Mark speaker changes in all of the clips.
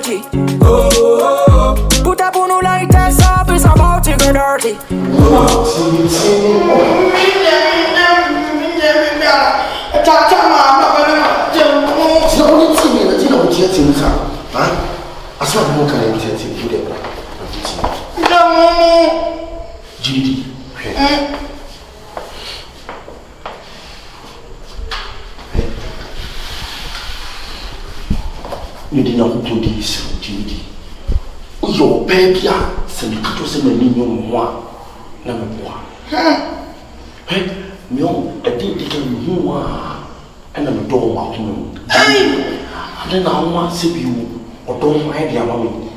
Speaker 1: dirty. Oh, put up on no lighters up, it's about to get dirty.
Speaker 2: Gyemiidi. You did not do this, Gyemiidi. Your baby, send it to some new one. Number one. Hey, no, I didn't take a new one. And I'm a door mountain. Then I want to see you or don't mind your mommy.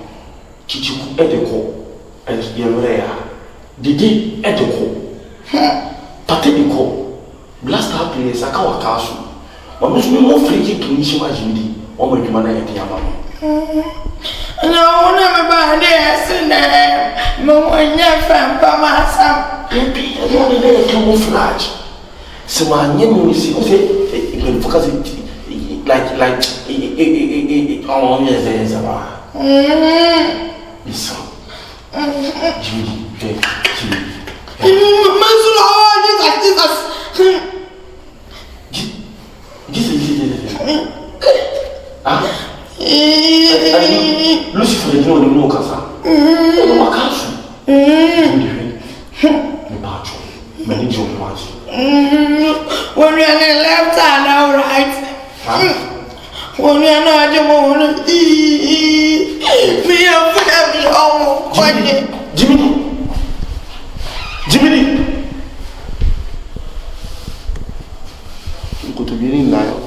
Speaker 2: Kyekyeku Edeko as Yemrea. Dede Edeko. Partey Edeko. Blast up place, I can't castle. But most more freaky to Nishima Gyemiidi. Oh my God, I can't
Speaker 3: no, never buy this and then Mamma never by myself.
Speaker 2: Maybe I don't need a camouflage. So my name is even focus like oh yes, about listen. Gyemiidi, Jesus. Lucifer, you know, Casa. No, I can't. The batch, many jobs.
Speaker 3: When you're on the left hand, all right. When you're not, you won't me up for every home.
Speaker 2: Gyemiidi. You go to be in now.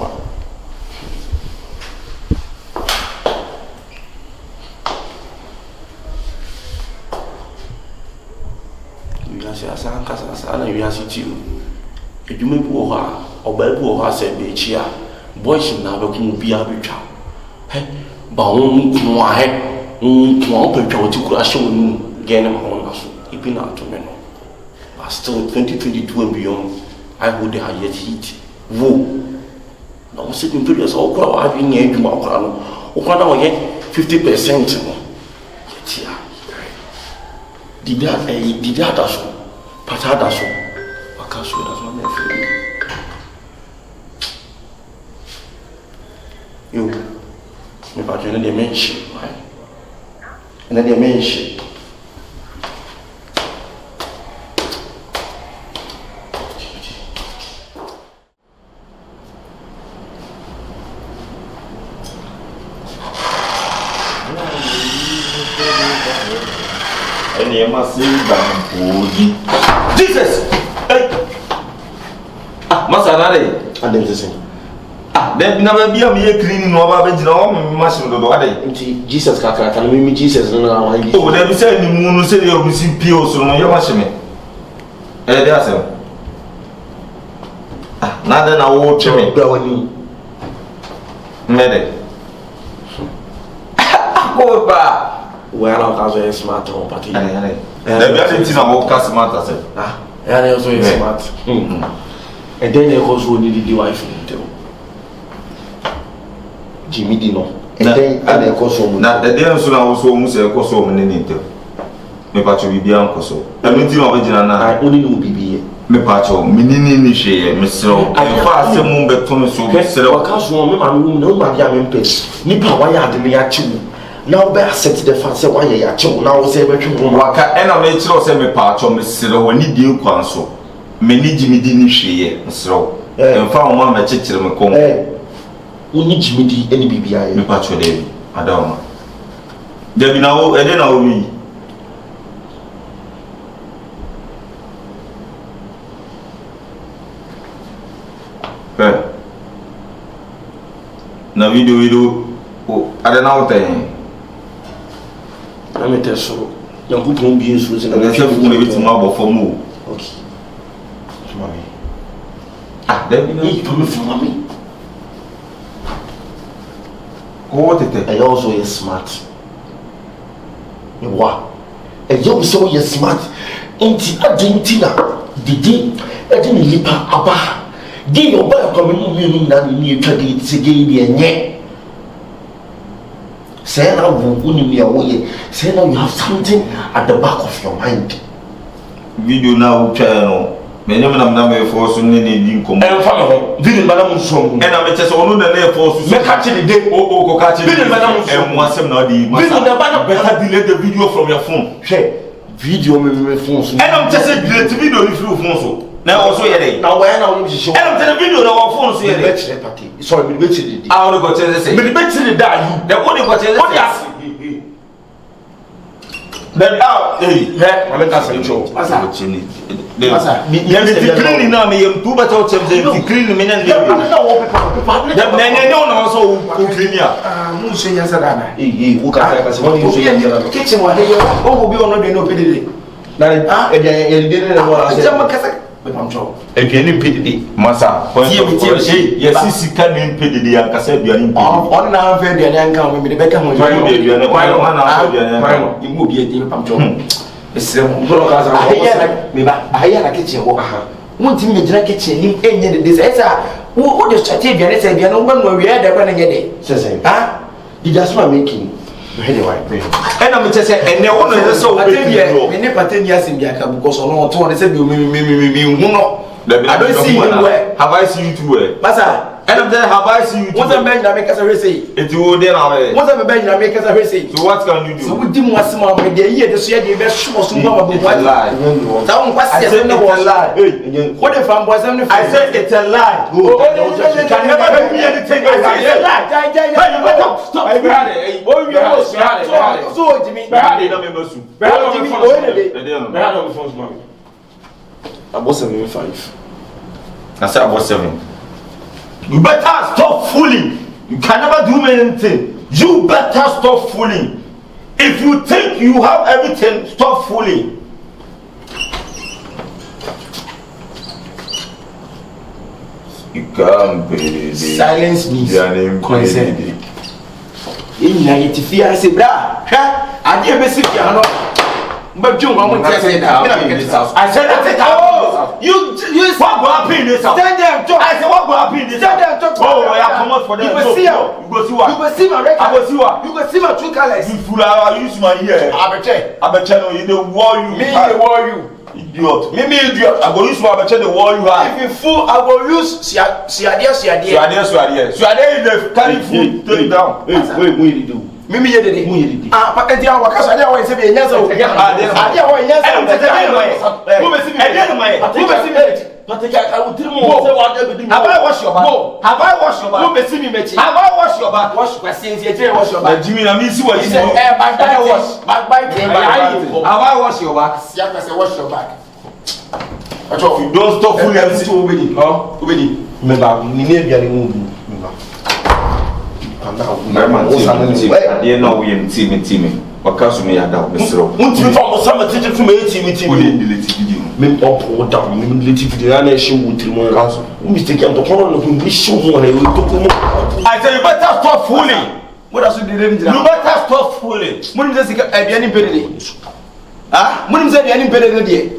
Speaker 2: Sana you are sitting. If you may go or Bible has said, be cheer, boys in our be a bit child. Hey, Baum, my head, one picture to crash on gain among us, if not to men. But still 2022 and beyond, I would have yet heat. Woo. Now, sitting to us all crowd having a jump crown, or can I get 50% more? Did that Patada so, I can't swear that's not my favorite. You, me back in the dimension, right? In the dimension. Jesus! Hey! Masanare! And then say, then never be a mere cleaning over Benjamin, Master of the body. Jesus, can we meet Jesus? Oh, there is any moon who said you'll see Pio, so your machine. Eh, there's him. Now then, I will tell me, go on. Medic. Go back. Well, I'll have a smart home party. The reality is about customer. And also is smart. And then they also need the wife in the Gyemiidi no. And then I also now the day so now also almost a cost of money. Me patch will be uncle so. Everything original I only know BB. Me patch minini share, Miss So. I fast a moon beton so. I can't so no man pay. Nipa why are the actually. Now be accept the fact say why you are now say we waka and I make sure say me patch on Miss So when you do counsel. Me need Gyemiidi ni hweye so. En fa o ma me chechire me kom. We need Gyemiidi any BBI. Me patch dey. Adama. There be now e dey na we. Na video o ada na oten. Na me te so. Yanku pon bi enso se na me chef ko me bitu ma bo fom o. Okay. Mami. Ah, there be no you to me for mommy. What it? I also is smart. Wow. And you so you smart. Inti adentina. Dede edin lipa aba. Give your boy coming in na ni twa de sige bi enye.
Speaker 4: Say now say now you have something at the back of your mind.
Speaker 2: Video now channel. Many of them are forced to need income.
Speaker 4: And follow video madam song. And
Speaker 2: I'm just on the force to
Speaker 4: catch the day.
Speaker 2: Oh, catch it.
Speaker 4: Video madam
Speaker 2: and once I'm not the better delete the video from your phone.
Speaker 4: Video me phone.
Speaker 2: And I'm just saying delete the video if you phone so. Now also here.
Speaker 4: Now where now you show.
Speaker 2: And I'm telling video now on phone so here.
Speaker 4: Sorry, me bet you.
Speaker 2: I want to go tell say.
Speaker 4: Me bet you that you.
Speaker 2: The only go tell say. Then hey,
Speaker 4: I make us a joke.
Speaker 2: Masa, cleaning now me am too better to clean me and no so clean ya.
Speaker 4: Mu say yes that. Who can say what you say kitchen wa here. Oh, be on no pedidi. Na e dey na wa say. Jama kasa. Me pam cho.
Speaker 2: E ke ni pedidi. Masa, yes sisi kan ni pedidi ya kasa aduani.
Speaker 4: On na fa aduani anka me de beka mo.
Speaker 2: Why na aduani.
Speaker 4: Imu bi e dey pam cho. Esre mo bro ka sa me ba ahia na kitchen wo mo ntimi me jira kitchen nim enye de say esa wo de strategy na say bia no gba no wi e de kwa na nye de say ha you just want making you head the right way
Speaker 2: and I'm just say ene wo no say wo be
Speaker 4: me ne pattern ya sim bia ka because no to one say bi me hu no I don't see you where
Speaker 2: have I seen you too where
Speaker 4: masa
Speaker 2: and I'm there have I seen you too
Speaker 4: what's a man that make us a say
Speaker 2: it wo dey na we
Speaker 4: what's a man that make us a say
Speaker 2: so what can you do
Speaker 4: so we dim wasima me dey here so ye dey be show so ma bo
Speaker 2: what lie
Speaker 4: that one kwase say no was lie what if I'm boys
Speaker 2: I said it's a lie
Speaker 4: you can never make me anything I say a lie you better stop so Jimmy
Speaker 2: no me masu
Speaker 4: about 75
Speaker 2: I said about 7 you better stop fooling you can never do me anything you better stop fooling if you think you have everything stop fooling you can't be
Speaker 4: silence me consent in na yetifia say bra ha ade be si fia no mba dwon wa mo tie say that I said that you
Speaker 2: what go happen in this house
Speaker 4: stand there talk
Speaker 2: I said what go happen in this
Speaker 4: stand there talk
Speaker 2: oh yeah come out for them
Speaker 4: you go see what you go see my record
Speaker 2: I go see what
Speaker 4: you go see my true colors
Speaker 2: you fool I use my ear abeche no you dey war you
Speaker 4: me dey war you
Speaker 2: idiot
Speaker 4: me idiot
Speaker 2: I go use my abeche dey war you hard
Speaker 4: if you fool I go use suade
Speaker 2: is the carry food take down
Speaker 4: wait mo you do mimi ye dede pa enti a wakasa ade a wo se be nyanza o ade a wo nyanza o mo be si me but I will tell you say what they do have I wash your back mo be si me mechi have I wash your back wash questions ye tell wash your back
Speaker 2: Jimmy na me see what you
Speaker 4: say back wash have I wash your back ya say wash your back
Speaker 2: you don't stop fooling
Speaker 4: me obedi me ba ni ne biare mu me ba
Speaker 2: adeɛ na woyɛ ntimi wakaso me yɛada mesrɛ
Speaker 4: wontimi fa mo sama tete so mɛyɛ
Speaker 2: wode delete video
Speaker 4: me ɔpo da me delete video na ɛhyɛ wo tiri mu kaso wo mistake am to kono no ko bi hyɛ ho na ɛwɔ to mu
Speaker 2: I say you better stop fooling
Speaker 4: what else did them
Speaker 2: you better stop fooling
Speaker 4: munim sɛ sika aduane mpɛdede ah munim sɛ aduane mpɛdede deɛ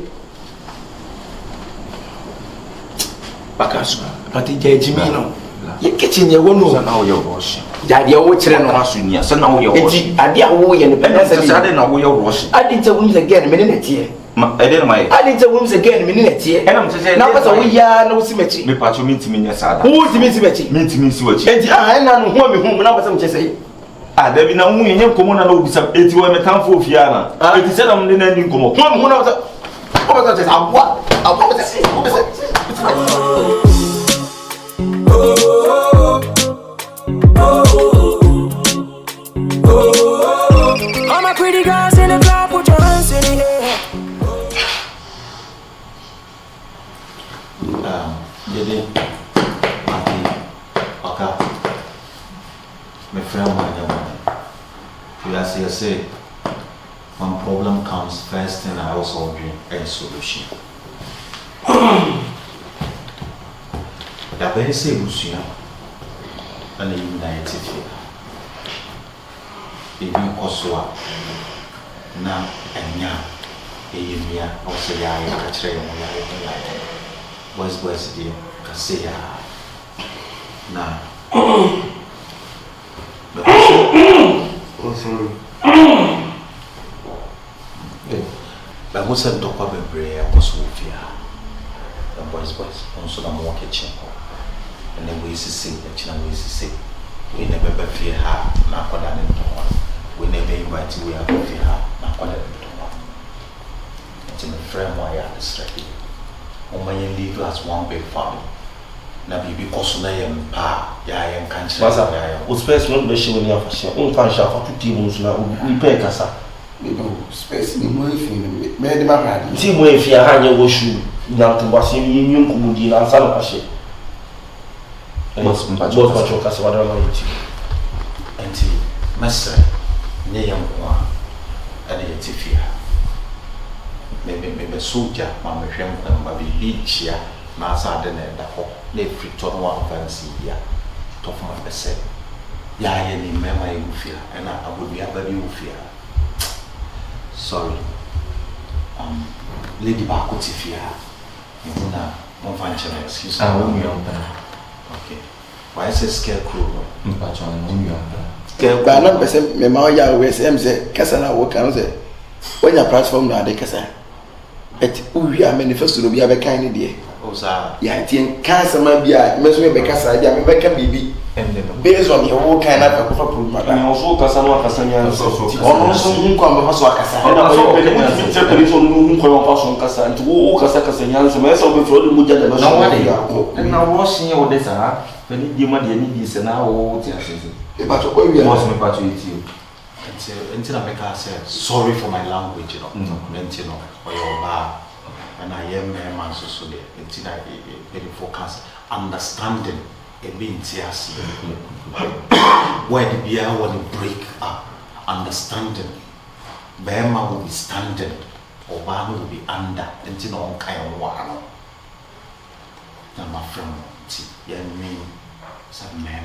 Speaker 4: bakaso pati Gyemiidi no ye kitchen ye wo no
Speaker 2: na wo yɛ rush
Speaker 4: ade wo kyerɛ no
Speaker 2: aso nia sɛ na wo yɛ rush
Speaker 4: enti ade a wo yɛ no pɛna sɛ
Speaker 2: ade na wo yɛ rush
Speaker 4: ade nta wo mse gɛn me ne netie
Speaker 2: ma ade na mai
Speaker 4: ade nta wo mse gɛn me ne netie
Speaker 2: ɛna mse sɛ
Speaker 4: na pasa wo ya na wo si machi
Speaker 2: me pacho me ntimi nyɛ sada
Speaker 4: wo ntimi si machi
Speaker 2: me ntimi si wachi
Speaker 4: enti ɛna no ho me hu na pasa mche sɛ
Speaker 2: da bi na hu nyɛ nkomo na wo bisa enti wo me tamfo ofia na enti sɛ na mo ne na ndi nkomo
Speaker 4: ho me hu na pasa wo pasa sɛ abwa pasa
Speaker 1: All my pretty girls in the club, put your hands in the air.
Speaker 5: Dede, Partey, Oka, my friend, my neighbor. You say, when problem comes, first thing I also dream a solution. The very same issue, and the united ebi nkɔsoa na anya eyimia ɔsɛ ya ayɛ kakyerɛ yɛn ya boys deɛ kase ya na
Speaker 4: Oh, sorry.
Speaker 5: But what's a dog of a brain was with you? The boys, also the more kitchen. And then we see the channel we see. We never fear her, not what I didn't know. We never invite you, we have to fear her, not what I didn't know. It's in the frame why I distracted. On my leave as one big family. Now, because I am pa, I am cancer.
Speaker 4: What's best not be showing your fashion? On function for 2 teams now, we pay Cassa.
Speaker 3: Space me more if you made my hand.
Speaker 4: See, when if you had your wash, now to was in Union Kumudi and San Pashe.
Speaker 5: Most
Speaker 4: patrol Cassa, what I want to.
Speaker 5: And Master, Nayam one, and a Tifia. Maybe soldier, Mamma Shem, and Baby Leach here, Nasa den and the hop, lay free to one fancy here. Top of my percent. Ya, any memory you fear, and I would be a baby you fear. Sorry. Lady Bakutifia. You know, one function excuse me. Okay. Why is a scarecrow?
Speaker 3: But not person, my mother, always say, Cassana, what can I say? When your platform now, they can et we are manifesto be a kind idea.
Speaker 5: Oh, sir.
Speaker 3: Yeah, cancer might be a measure because I am a baby. Based on your whole kind of problem, and also Cassano Cassania, also who come to Casa. And also, who come to Casa and to walk as a Cassanians, and myself before the Muja.
Speaker 2: And now washing all this, when you might need this and now,
Speaker 3: but we
Speaker 2: must be part with you.
Speaker 5: Until I make her say sorry for my language, you know, or your bar, and I am a man so there. Until I very focus, understanding a being tears. Where the beer will break up, understanding. Bema will be standing, or one will be under, until all kind of one. And my friend, see, young me, some man,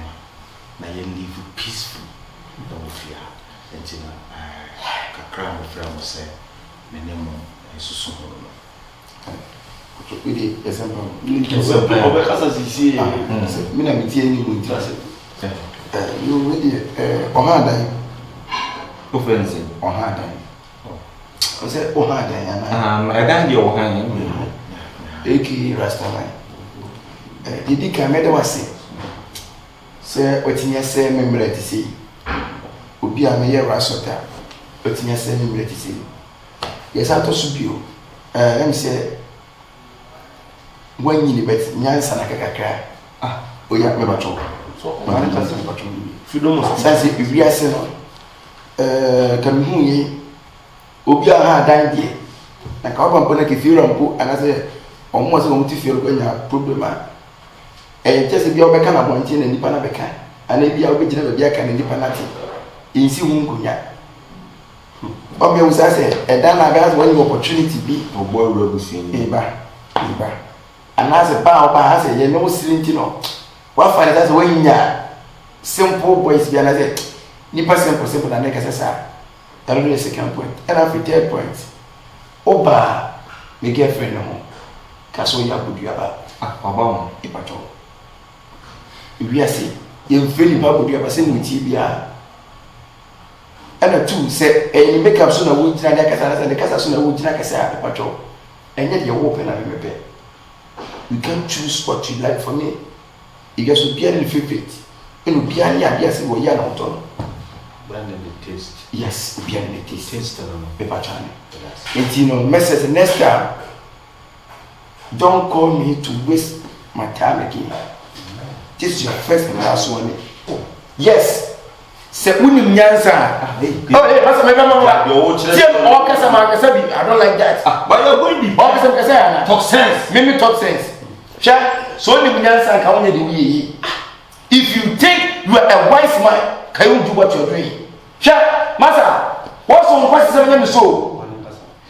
Speaker 5: now you live peaceful, don't fear. Until I cry with friends say, my name is Susan.
Speaker 3: with the example. You really Ohada.
Speaker 2: Offensive.
Speaker 3: Ohada. I said Ohada.
Speaker 2: I don't know Ohana.
Speaker 3: Eki Rastaman. Dede ka mede wase. Say otinya say membre ti see. Obi a me ye rasota. Otinya say membre ti see. Yes ato so bio. Em say when you bet nyansa na kakakra. Oya me bacho. So man ka se bacho.
Speaker 4: Freedom of
Speaker 3: say we are say no. Kan hu yi obi a ha dan die. Na ka oba mpona ke fiura mpo anase omo se omo ti fiura ko nya problem a. Just be obeka na bonti na nipa na beka. Ana bia obegina ba bia ka na nipa na ti. Insi hu nkunya. Obi u say dan na gas when opportunity be
Speaker 2: Obo rebusi ni.
Speaker 3: Eba. Anase ba oba ha say ye no silinti no. Wa fa na say when nya simple boys be anase nipa simple na neka sesa. That is the second point. And after third point. Oba me girlfriend no. Kaso ya budu aba.
Speaker 2: Obama.
Speaker 3: Ipacho. We are saying, you feel about your person with TBR. And a two say, and you make up sooner wood than the Casa sooner wood like I said, Patrol. And yet you're open and remember. You can choose what you like for me. You get to be a little favorite. And be a yes, we are not on.
Speaker 5: Brandon the taste.
Speaker 3: Yes, be a taste.
Speaker 5: Taste
Speaker 3: paper channel. And you know, message next time. Don't call me to waste my time again. This is your first and last one. Yes. Se unim nyansa. Oh, hey, what's my mama? I don't like that.
Speaker 2: But you're going to be
Speaker 3: talk sense. Maybe talk sense. So unim nyansa ka onye de. If you think you are a wise man, can you do what you're doing? Master, what's on question 7 so?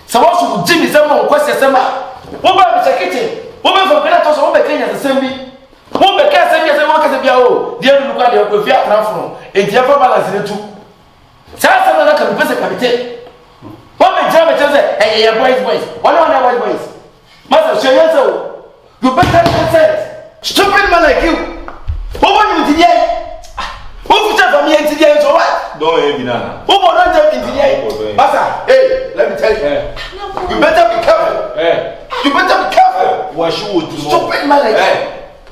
Speaker 3: So what's Jimmy 7 on question 7? What about the kitchen? What about the Kenya? What about Kenya? The same. What be can say yes e won ka se bia o dia nu kwa de ko fia transfer e dia fa balance ne tu sa na ka be se kapite what be jam e say eh boys one boys master so yes o you better say stupid man like you what want you to do what future for me and to do so what
Speaker 2: Don't hear me now.
Speaker 3: Who don't tell me today? Master, hey, let me tell you. You better be careful. You better be careful.
Speaker 4: What she would do?
Speaker 3: Stupid man like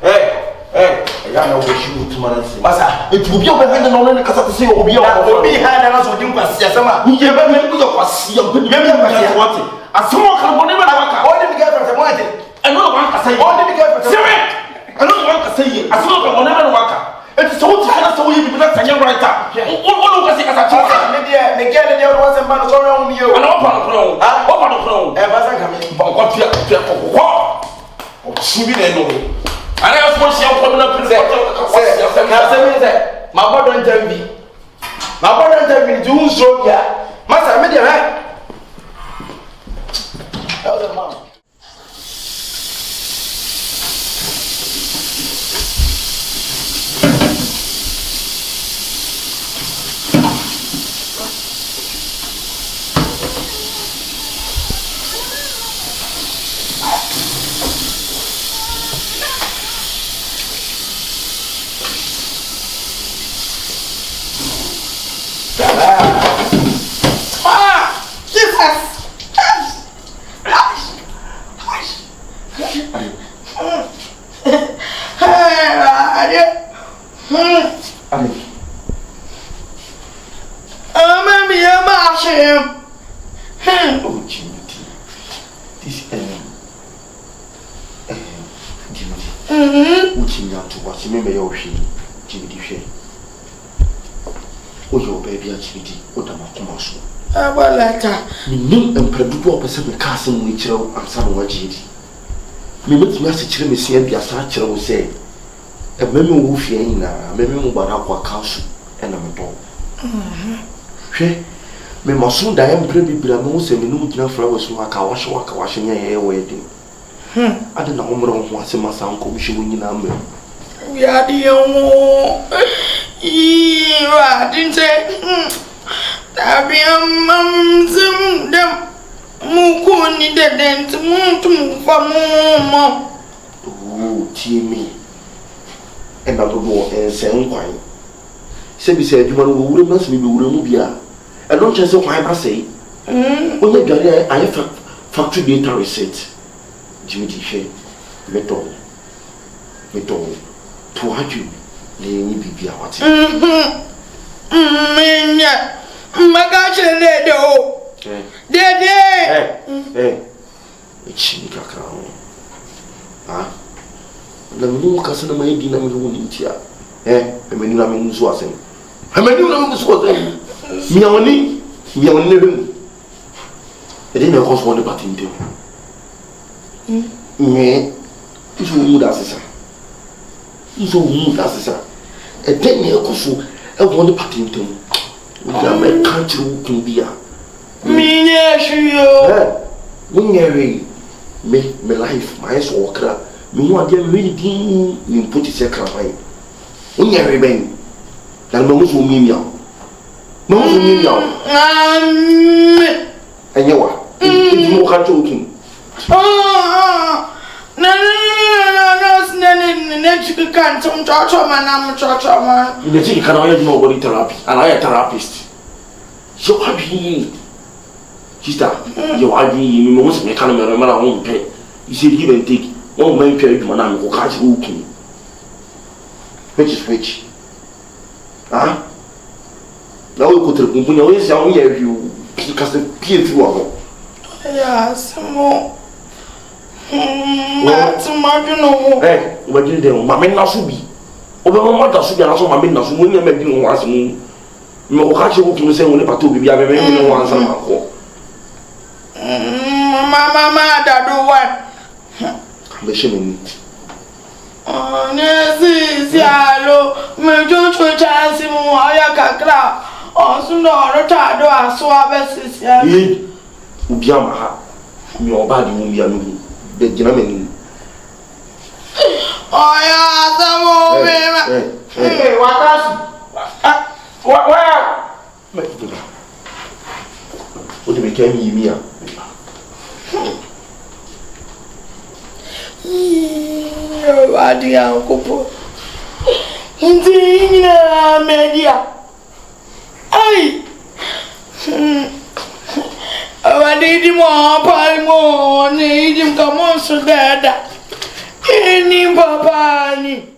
Speaker 4: Hey. I know what she would do, man.
Speaker 3: Master, it will be over when the non because to say will be behind us or you can see some. You never make me your pass. You never want it. As someone can never work. Only be careful for one thing. I know one can say. Only be careful. I know one can say. As someone can never work. It's so hard to you because you're right. All of us as a child. Maybe again, there was a man around you. And open the crown. Open the crown. And was coming. But what you have to see me then. And I was watching your problem. My brother don't tell me. My brother don't tell me. Do so here. Master, I made you right. That was a man. Some which and some what Gyemiidi. Me with me as a children, see and be a such will say. A member who fear in a member about our council and a dog. She may must soon die and pretty be a most and no flowers who are washing your hair wedding. I don't know once a mass uncle she win number. We are the only didn't say that be a them. Mukuni the dent to mama. Oh, Timmy. And I don't know and send wine. Sebby said you would must be Rumubia. I don't just why I say. When you got there, I have factory data receipt. Gyemiidi she metal. To what you need be what. Magacha Dede! It's in the crown. The moon cousin of my dinner with India. I mean, I'm in Swassing. I mean, I'm in Swassing. Me only. I didn't know what's one about him. Me, it's a mood as a mood as a 10-year course. I want to part into. We are my country who can be a. Me, me life, my walker. Me want them really in put it second line. When you remain, that no one mean you. No one mean you. And you are. It's more joking. No, can't touch man. I'm a church man. You think you can only know body therapy, and I am a therapist. So happy. Sister, you are the most mechanical remember I won't pay. You see, give and take. One man pay to Madame who catch walking. Which is which? Huh? Now we go to the company, always young here you because the peer through. Yes, more. What's my no? Eh, what you do? My men should be. Over my mother should be also my men, so when you make you once more. No catch walking, say only part 2 be a very once a month. Mama, that do what? The shimmy. Oh, yes, yellow. Me don't chance him while I can clap. Oh, soon or tired or swabs. Ubiama, your body won't be a movie. The gentleman. Oh, yeah, hey, what do we can you me? Adia Copo. Indeed, media. Palmo, need him come on so dada. Any papa.